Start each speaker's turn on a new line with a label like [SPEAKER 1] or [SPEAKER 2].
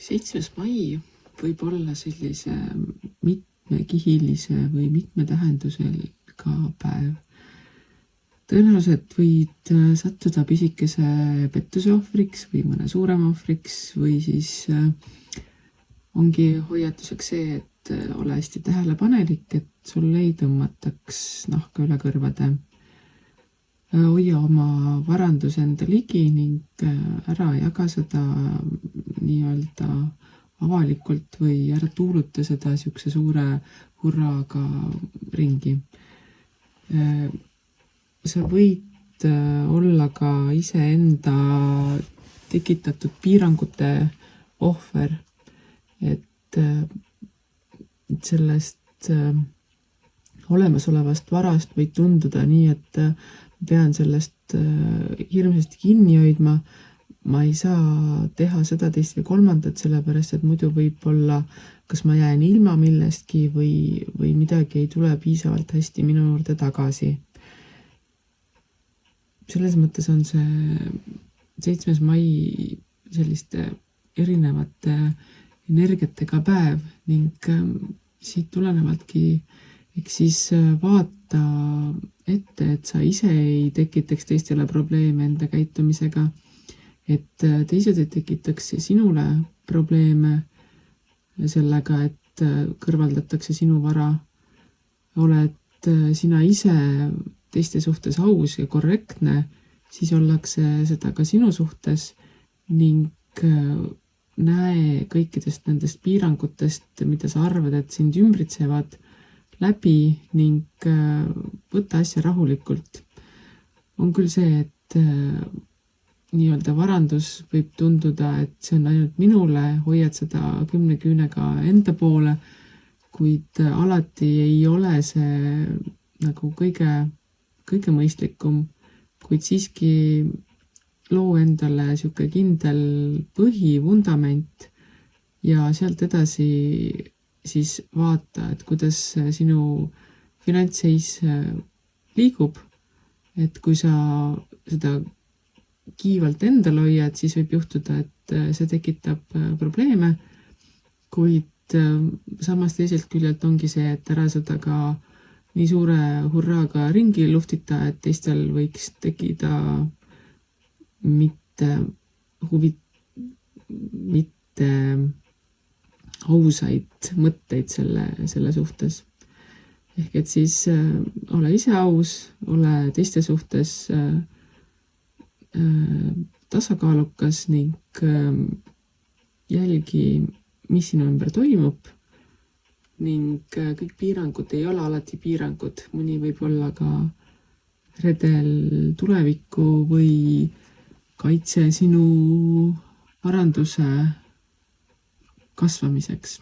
[SPEAKER 1] 7. mai võib olla sellise mitmekihilise või mitmetähendusega päev. Tõenäoliselt võid sattuda pisikese pettuse ohvriks või mõne suurema ohvriks või siis ongi hoiatuseks see, et ole hästi tähelepanelik, et sul ei tõmmataks nahka üle kõrvade. Hoia oma varandus enda ligi ning ära jaga seda nii-öelda avalikult või ära tuuluta seda siukse suure hurraaga ringi. Sa võid olla ka iseenda tekitatud piirangute ohver, et sellest olemasolevast varast võid tunduda nii, et pean sellest hirmsasti kinni hoidma, ma ei saa teha seda, teist või kolmandat, sellepärast, et muidu võib olla, kas ma jään ilma millestki või midagi ei tule piisavalt hästi minu juurde tagasi. Selles mõttes on see 7. mai selliste erinevate energiatega päev ning siit tulenevaltki eks siis vaata ette, et sa ise ei tekitaks teistele probleeme enda käitumisega, et teised ei tekitaks sinule probleeme sellega, et kõrvaldatakse sinu vara. Oled sina ise teiste suhtes aus ja korrektne, siis ollakse seda ka sinu suhtes ning näe kõikidest nendest piirangutest, mida sa arvad, et sind ümbritsevad, läbi ning võtta asja rahulikult. On küll see, et nii-öelda varandus võib tunduda, et see on ainult minule, hoiad seda 10 küünega enda poole, kuid alati ei ole see nagu kõige mõistlikum, kuid siiski loo endale siuke kindel põhi, vundament ja sealt edasi siis vaata, et kuidas sinu finantsseis liigub, et kui sa seda kiivalt endal hoiad, siis võib juhtuda, et see tekitab probleeme, kuid samas teiselt küljelt ongi see, et ära seda ka nii suure hurraaga ringi luhtita, et teistel võiks tekkida mitte ausaid mõtteid selle suhtes. Ehk et siis ole ise aus, ole teiste suhtes tasakaalukas ning jälgi, mis sinu ümber toimub ning kõik piirangud ei ole alati piirangud. Mõni võib olla ka redel tulevikku või kaitse sinu varanduse kasvamiseks.